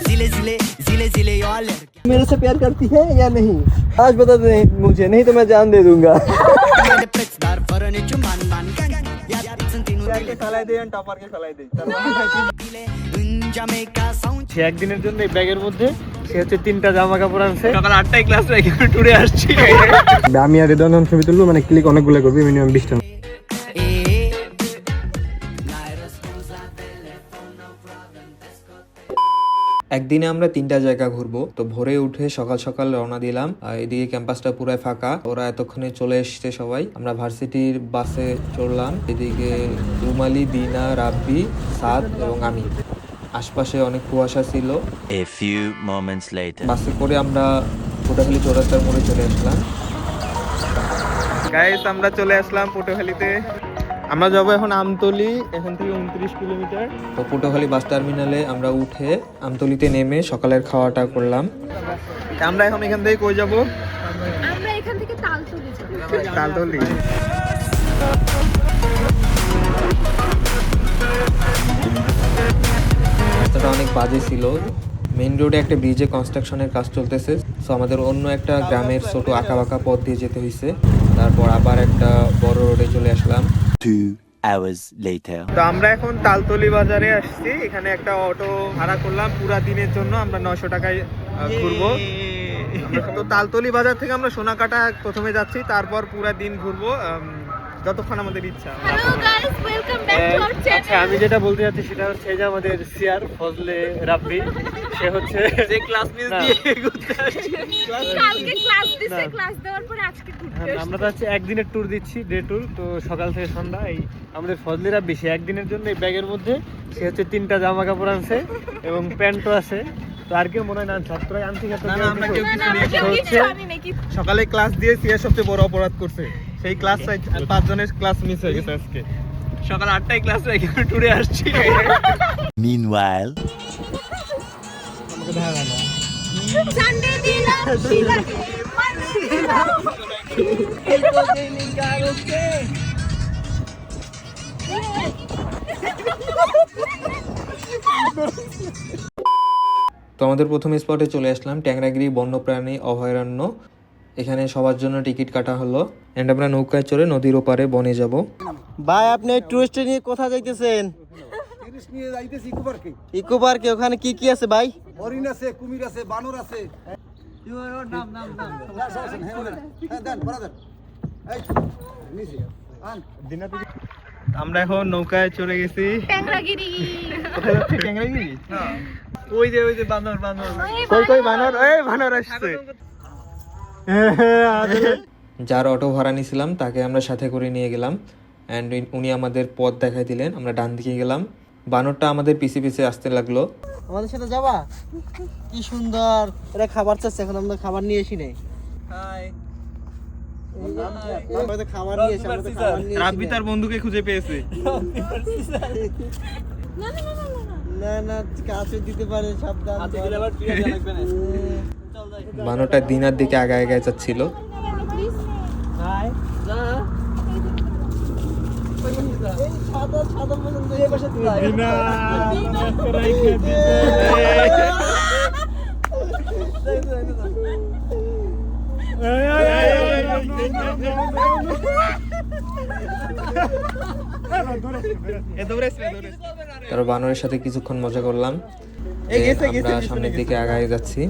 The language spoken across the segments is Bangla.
जिले जिले जिले जिले और मेरे से प्यार करती है या नहीं? आज बता दे मुझे, नहीं तो मैं जान दे दूंगा। সে একদিনের জন্য এই ব্যাগের মধ্যে সে হচ্ছে 3টা জামা কাপড় আনছে। সকাল 8টায় ক্লাস রেখে টুরে আসছি। আমি আর রেদন ছবি তুলবো, মানে ক্লিক অনেকগুলো করবি, মিনিমাম 20টা। একদিনে আমরা 3টা জায়গা ঘুরবো। তো ভোরে উঠে সকাল সকাল রওনা দিলাম। এদিকে ক্যাম্পাসটা পুরাই ফাঁকা, ওরা এতক্ষণে চলে এসছে সবাই। আমরা ভার্সিটির বাসে চড়লাম। এদিকে রুমালি, দিনা, রাব্বি, সাদ এবং আমি। আশপাশে অনেক কুয়াশা ছিল। বাসে করে আমরা পটুয়াখালী চৌরাস্তার মোড়ে চলে আসলাম। গাইস, আমরা চলে আসলাম পটুয়াখালীতে। আমরা যাবো এখন আমতলী, এখান থেকে 29 কিলোমিটার। তো পটুয়াখালী বাস টার্মিনালে আমরা উঠে আমতলীতে নেমে সকালের খাওয়াটা করলাম। আমরা এখন এখান থেকে কই যাবো? আমরা এখান থেকে তালতলি যাব। তালতলি। রাস্তাটা অনেক বাজে ছিল। মেইন রোডে একটা ব্রিজে কনস্ট্রাকশনের কাজ চলতেছে। সো আমাদের অন্য একটা গ্রামের ছোট আঁকা বাঁকা পথ দিয়ে যেতে হয়েছে। তারপর আবার একটা বড় রোডে চলে আসলাম। 2 hours later. তো আমরা এখন তালতলি বাজারে আসছি। এখানে একটা অটো ভাড়া করলাম পুরা দিনের জন্য। আমরা 900 টাকায় ঘুরবো। তো তালতলি বাজার থেকে আমরা সোনাকাটা প্রথমে যাচ্ছি, তারপর পুরা দিন ঘুরবো যতক্ষণ আমাদের ইচ্ছা। Hello guys, welcome back to our channel. আচ্ছা, আমি যেটা বলতে যাচ্ছি সেটা হচ্ছে যে আমাদের সিআর ফজলে রাব্বি, সে হচ্ছে যে ক্লাস মিস দিয়ে ঘুরতে আসছে। কালকে ক্লাস দিছে, ক্লাস দেওয়ার পরে আজকে ঘুরতে আসছে। আমরা তো হচ্ছে একদিনের ট্যুর দিচ্ছি, ডে ট্যুর। তো সকাল থেকে সন্ধ্যা এই আমাদের ফজলে রাব্বি সে একদিনের জন্য এই ব্যাগের মধ্যে সে হচ্ছে 3টা জামা কাপড় আনছে এবং প্যান্টও আছে। তো আর কেউ মনে হয় না ছাত্রই আনছি। সকালে ক্লাস দিয়ে সিআর সবচেয়ে বড় অপরাধ করছে। সেই ক্লাস 5 জনের ক্লাস মিস হয়ে গেছে আজকে। সকাল 8টায় ক্লাস রেখে টুরে আসছি। Meanwhile, সানডে দিলাম শিলাকে মানে দিলাম। তো আমাদের প্রথম স্পটে চলে আসলাম ট্যাংরাগিরি বন্যপ্রাণী অভয়ারণ্য। এখানে সবার জন্য টিকিট কাটা হলো। এন্ড আমরা নৌকায় চড়ে নদীর ওপারে বনে যাব। ভাই, আপনি টুরিস্ট নিয়ে কোথায় যাইতেছেন? টুরিস্ট নিয়ে যাইতেছি ইকো পার্কে। ইকো পার্কে ওখানে কি কি আছে ভাই? হরিণ আছে, কুমির আছে, বানর আছে। আমরা এখন নৌকায় চলে গেছি। ট্যাংরাগিরি। কোথায় যাচ্ছি? ট্যাংরাগিরি? ওই যে বানর কই বানর, এই বানর আসছে। যার অটো ভাড়া নিয়েছিলাম তাকে আমরা সাথে করে নিয়ে গেলাম। অ্যান্ড উনি আমাদের পথ দেখাই দিলেন। আমরা ডান দিকে গেলাম। বানরটা আমাদের পিছে পিছে আসতে লাগলো। আমাদের সাথে যাবা? কি সুন্দর, এরা খাবার চাচ্ছে। এখন আমরা খাবার নিয়ে এসি নাই। খাবার নিয়ে এসে রাব্বি তার বন্ধুকে খুঁজে পেয়েছে। না না না না না। না না, কাছে দিতে পারে, সাবধান। বানরটা দিনার দিকে আগায় আগায় যাচ্ছিল। তারপর বানরের সাথে কিছুক্ষণ মজা করলাম। আমরা সামনের দিকে আগায় যাচ্ছি।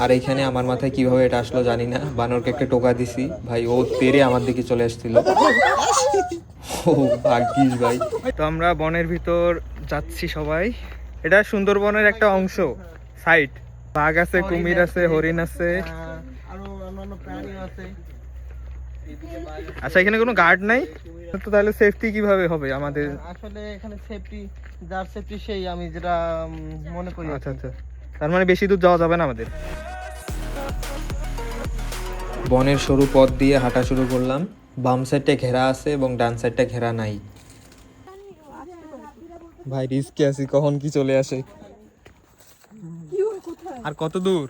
আর এখানে আমার মাথায় কিভাবে এটা আসলো জানি না। বানরকে একটা টোকা দিছি, ভাই ও তেরে আমার দিকে চলে আসছিল। ও ভাগ্যিস ভাই। তো আমরা বনের ভিতর যাচ্ছি সবাই। এটা সুন্দরবনের একটা অংশ, সাইড। বাঘ আছে, কুমির আছে, হরিণ আছে, আরো অন্যান্য প্রাণী আছে। আচ্ছা, এখানে কোনো গার্ড নাই তো তাহলে সেফটি কিভাবে হবে আমাদের? আসলে এখানে সেফটি, যার সেফটি সেই, আমি যেটা মনে করি। আচ্ছা, তার মানে বেশি দূর যাওয়া যাবে না আমাদের। বনের সরু পথ দিয়ে হাঁটা শুরু করলাম। বাম সাইডটা ঘেরা আছে এবং ডান সাইডটা ঘেরা নাই। ভাই রিস্কে আছি, কখন কি চলে আসে। আর কত দূর?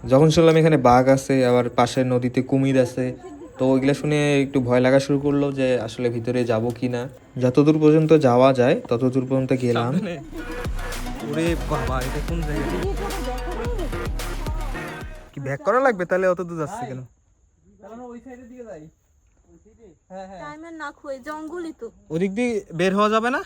যখন শুনলাম এখানে বাঘ আছে, আবার পাশের নদীতে কুমির আছে, তো ওইগুলা শুনে একটু ভয় লাগা শুরু করলো যে আসলে ভিতরে যাব কি না। যতদূর পর্যন্ত যাওয়া যায় ততদূর পর্যন্ত গেলাম। ওরে বাবা, এটা কোন জায়গা? কি ব্যাক করা লাগবে তাহলে? অত দূর যাচ্ছে কেন? ওই সাইডের দিকে যাই। টাইমের না খুঁয়ে জঙ্গলই তো। ওদিক দিয়ে বের হওয়া যাবে না?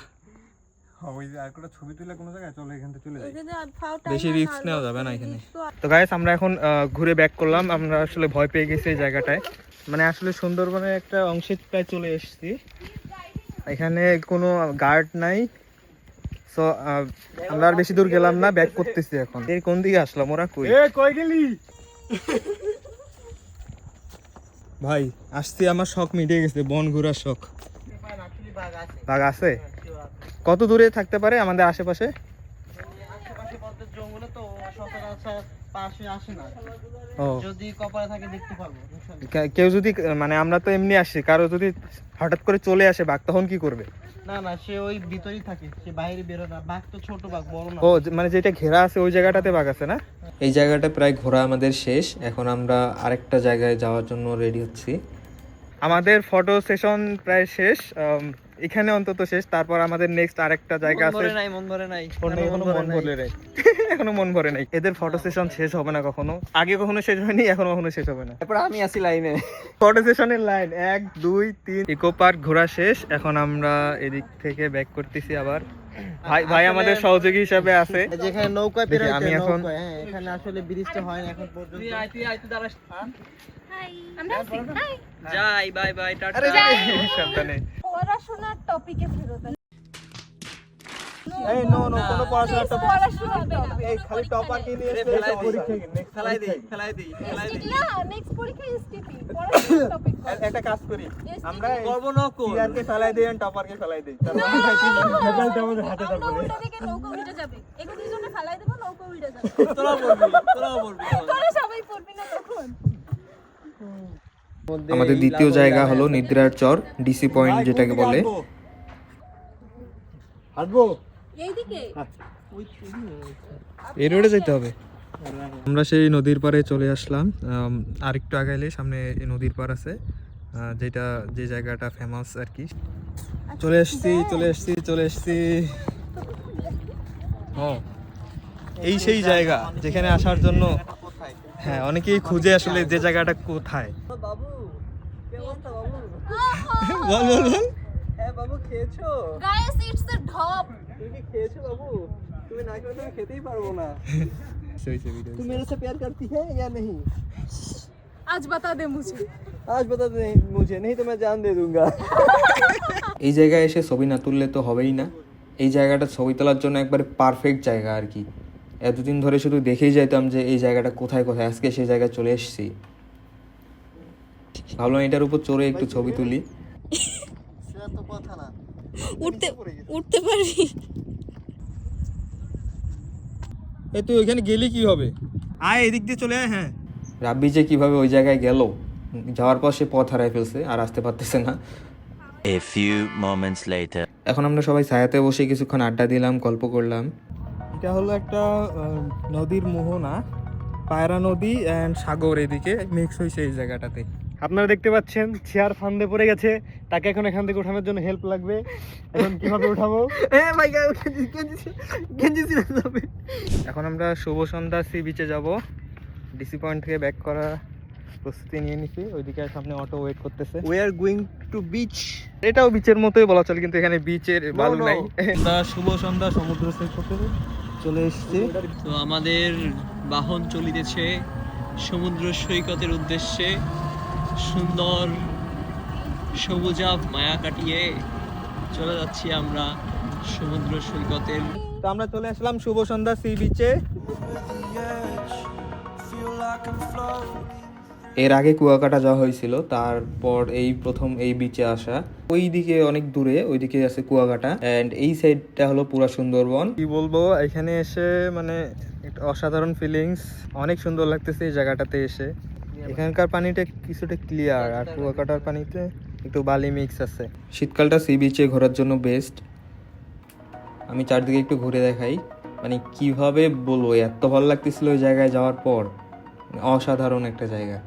ওই যে আর একটা ছবি তুলে কোনো জায়গায় চলে, এখান থেকে চলে যাই। এখানে আর ফাও বেশি টাইম রিস্ক নেওয়া যাবে না এখানে। তো গাইস, আমরা এখন ঘুরে ব্যাক করলাম। আমরা আসলে ভয় পেয়ে গেছি এই জায়গাটায়। মানে আসলে সুন্দরবনের একটা অংশে প্রায় চলে এসেছি। এখানে কোনো গার্ড নাই, সো আমরা আর বেশি দূর গেলাম না, ব্যাক করতেছি এখন। এই কোন দিকে আসলাম? ওরা কই? কই গেলি? ভাই আসছি, আমার শখ মিটে গেছে, বন ঘোরার শখ। বাঘ আছে? কত দূরে থাকতে পারে আমাদের আশেপাশে? আশেপাশে বলতে জঙ্গলে তো সচরাচর পাশে আসে না। ও, যদি কপালে থাকে দেখতে পারবো ইনশাআল্লাহ। কেউ যদি মানে আমরা তো এমনি আসছি, কারো যদি হঠাৎ করে চলে আসে বাঘ, তখন কি করবে? না না, সে ওই ভিতরেই থাকে, সে বাইরে বেরো না। বাঘ তো ছোট বাঘ, বড় না। ও, মানে যেটা ঘেরা আছে ওই জায়গাটাতে বাঘ আছে না? এই জায়গাটা প্রায় ঘোরা আমাদের শেষ, এখন আমরা আরেকটা জায়গায় যাওয়ার জন্য রেডি হচ্ছি। আমাদের ফটো সেশন প্রায় শেষ, এখানে অন্তত শেষ। তারপর আমাদের নেক্সট আরেকটা জায়গা আছে। মন ভরে নাই। এখনো মন ভরে নাই। এখনো মন ভরে নাই। এদের ফটো সেশন শেষ হবে না কখনো, আগে কখনো শেষ হয়নি, এখনো কখনো শেষ হবে না। তারপর আমি আসি লাইনে। ফটো সেশনের লাইন 1 2 3। ইকো পার্ক ঘোরা শেষ, এখন আমরা এদিক থেকে ব্যাক করতেছি আবার। ভাই আমাদের সহযোগী হিসাবে আছে। যেখানে নৌকায় বের দেখি, হইতে, আমি এখন- নৌকায়, হ্যাঁ, এখানে আসলে ব্রিজটা হয় না এখন পর্যন্ত। হাই আমরা আছি। হাই যাই, বাই বাই, টাটা। আরে সাবধানে। পড়াশোনার টপিকে ফেরত আসি। এই নো নো, কোনো পড়াশোনার টপিক পড়াশোনা হবে না। এই খালি টপার কে নিয়ে এসে পরীক্ষা নেক্সট ফেলাই দেই, ফেলাই দেই, ফেলাই দেই। না নেক্সট পরীক্ষা এসটিপি পড়াশোনার টপিক একটা কাজ করি আমরা, করবো না কোন? সিআরকে ফেলাই দেই আর টপারকে ফেলাই দেই। মোবাইলটা আমাদের হাতে আমরা উল্টো দিকে নৌকা উল্টে যাবে। এগুলো দুজনে ফেলাই দেব, নৌকা উল্টে যাবে। তোরা বলবি, তোরাও বলবি। তোরা সবাই পড়বি না তখন। আমাদের দ্বিতীয় জায়গা হলো নিদ্রার চর, ডিসি পয়েন্ট যেটাকে বলে। হাঁটবো? এইদিকে এই রোডে যেতে হবে। আমরা সেই নদীর পাড়ে চলে আসলাম। আর একটু আগাইলে সামনে এই নদীর পাড় আছে, যেটা যে জায়গাটা ফেমাস আর কি। চলে এসছি। হ্যাঁ, এই সেই জায়গা যেখানে আসার জন্য, হ্যাঁ, অনেকেই খুঁজে আসলে যে জায়গাটা কোথায়। বাবু, কি অবস্থা বাবু? বল বল বল। হ্যাঁ বাবু, খেয়েছো? গাইস ইটস আ ঢপ। তুমি কি খেয়েছো বাবু? তুমি না খেলে তুমি খেতেই পারবো না। तुम मेरे से प्यार करती है या नहीं? आज बता दे मुझे। आज बता दे मुझे, नहीं तो मैं जान दे दूंगा। এই জায়গায় এসে ছবি না তুললে তো হবেই না। এই জায়গাটা ছবি তোলার জন্য একবারে পারফেক্ট জায়গা আর কি। এতদিন ধরে শুধু দেখেই যাইতাম যে এই জায়গাটা কোথায় কোথায়, আজকে সেই জায়গায় চলে এসেছি। ভাবলাম এটার উপর চড়ে একটু ছবি তুলি। সেটা তো কথা না। উঠতে পারবি? এই তুই ওইখানে গেলি কি হবে? আয় এদিক দিয়ে চলে আয়। হ্যাঁ, রাব্বি যে কিভাবে ওই জায়গায় গেল, যাওয়ার পর সে পথ হারাই ফেলছে, আর আসতে পারতেছে না। A few moments later. এখন আমরা সবাই ছায়াতে বসে কিছুক্ষণ আড্ডা দিলাম, গল্প করলাম। এটা হলো একটা নদীর মোহনা, পায়রা নদী অ্যান্ড সাগর এদিকে মিক্স হয়েছে এই জায়গাটাতে। আপনারা দেখতে পাচ্ছেন চেয়ার ফান্দে পড়ে গেছে, তাকে এখন এখান থেকে ওঠানোর জন্য হেল্প লাগবে। এখন কিভাবে উঠাবো? এখন আমরা শুভ সন্ধ্যা সি বিচে যাব। ডিসি পয়েন্ট থেকে ব্যাক করা প্রস্তুতি নিয়ে নিছি। ওইদিকে সামনে অটো ওয়েট করতেছে। We are going to beach. এটাও বিচের মতোই বলা চলে, কিন্তু এখানে বিচের বালু no. নাই। আমরা শুভ সন্ধ্যা সমুদ্র সৈকতে চলে এসেছি। তো আমাদের বাহন চলিতেছে সমুদ্র সৈকতের উদ্দেশ্যে। সুন্দর সবুজাভ মায়া কাটিয়ে চলে যাচ্ছি আমরা সমুদ্র সৈকতের। তো আমরা চলে আসলাম শুভ সন্ধ্যা সি বিচে। এর আগে কুয়াকাটা যাওয়া হয়েছিল, তারপর এই প্রথম এই বিচে আসা। ওইদিকে অনেক দূরে, ওইদিকে আছে কুয়াকাটা, এন্ড এই সাইডটা হলো পুরা সুন্দরবন। কি বলবো, এখানে এসে মানে একটা অসাধারণ ফিলিংস, অনেক সুন্দর লাগতেছে এই জায়গাটাতে এসে। এখানকার পানিটা কিছুটা ক্লিয়ার, আর কুয়াকাটার পানিতে একটু বালি মিক্স আছে। শীতকালটা সি বিচে ঘোরার জন্য বেস্ট। আমি চারদিকে একটু ঘুরে দেখাই, মানে কিভাবে বলবো, এত ভালো লাগতেছিল ওই জায়গায় যাওয়ার পর। অসাধারণ একটা জায়গা।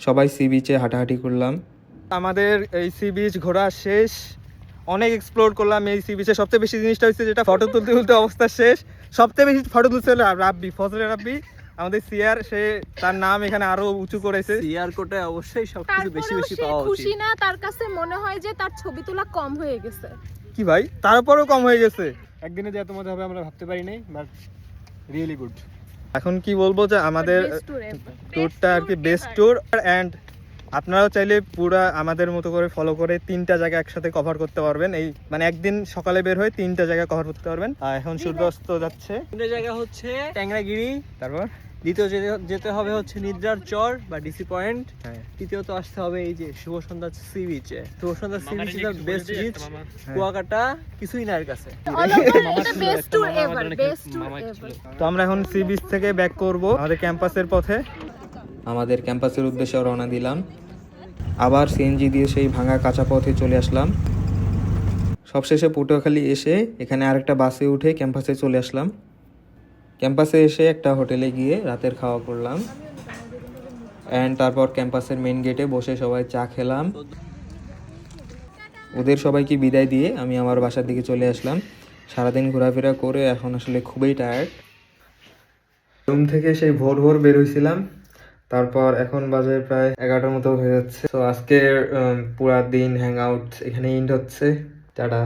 সবাই সি বিচে হাঁটাহাঁটি করলাম। আমাদের এই সি বিচ ঘোরা শেষ, অনেক এক্সপ্লোর করলাম এই সি বিচে। সবচেয়ে বেশি জিনিসটা হচ্ছে যেটা ফটো তুলতে তুলতে অবস্থা শেষ। সবচেয়ে বেশি ফটো তুলছে হলো রাব্বি, ফজলে রাব্বি আমাদের সিআর, সে তার নাম এখানে আরো উঁচু করেছে। সিআর কোটে অবশ্যই সবকিছু বেশি বেশি তারপরেও সে পাওয়া খুশি উচিত। না, তার কাছে মনে হয় যে তার ছবি তোলা কম হয়ে গেছে। কি ভাই, তারপরেও কম হয়ে গেছে। একদিনে যে এত মজা হবে আমরা ভাবতে পারি নাই, বাট রিয়েলি গুড। এখন কি বলবো যে আমাদের Best tour ever. ট্যুরটা আর কি বেস্ট ট্যুর, অ্যান্ড আপনারাও চাইলে পুরা আমাদের মতো করে ফলো করে 3টা জায়গা একসাথে কভার করতে পারবেন। এই মানে একদিন সকালে বের হয়ে 3টা জায়গা কভার করতে পারবেন। আর এখন সূর্যাস্ত যাচ্ছে। তিনটে জায়গা হচ্ছে ট্যাংরাগিরি, তারপর দ্বিতীয় যেতে হবে হচ্ছে নিদ্রার চর বা ডিসি পয়েন্ট, হ্যাঁ, তৃতীয়ত আসতে হবে এই যে শুভ সন্ধ্যা সি বিচে। শুভ সন্ধ্যা sea beach is the best beach, হ্যাঁ। কুয়াকাটা কিছুই না এর কাছে। All over এটা best tour ever, best tour ever. তো আমরা এখন সি বিচ থেকে ব্যাক করব আমাদের ক্যাম্পাসের পথে। আমাদের ক্যাম্পাসের উদ্দেশ্যে রওনা দিলাম। আবার সিএনজি দিয়ে সেই ভাঙা কাঁচা পথে চলে আসলাম। সবশেষে পটুয়াখালী এসে এখানে আরেকটা বাসে উঠে ক্যাম্পাসে চলে আসলাম। ক্যাম্পাসে এসে একটা হোটেলে গিয়ে রাতের খাওয়া করলাম, অ্যান্ড তারপর ক্যাম্পাসের মেন গেটে বসে সবাই চা খেলাম। ওদের সবাইকে বিদায় দিয়ে আমি আমার বাসার দিকে চলে আসলাম। সারাদিন ঘোরাফেরা করে এখন আসলে খুবই টায়ার্ড। রুম থেকে সেই ভোর ভোর বের হয়েছিলাম, তারপর এখন বাজে প্রায় 11টার মতো হয়ে যাচ্ছে। তো আজকের পুরা দিন হ্যাং আউট এখানে এন্ড হচ্ছে। টাটা।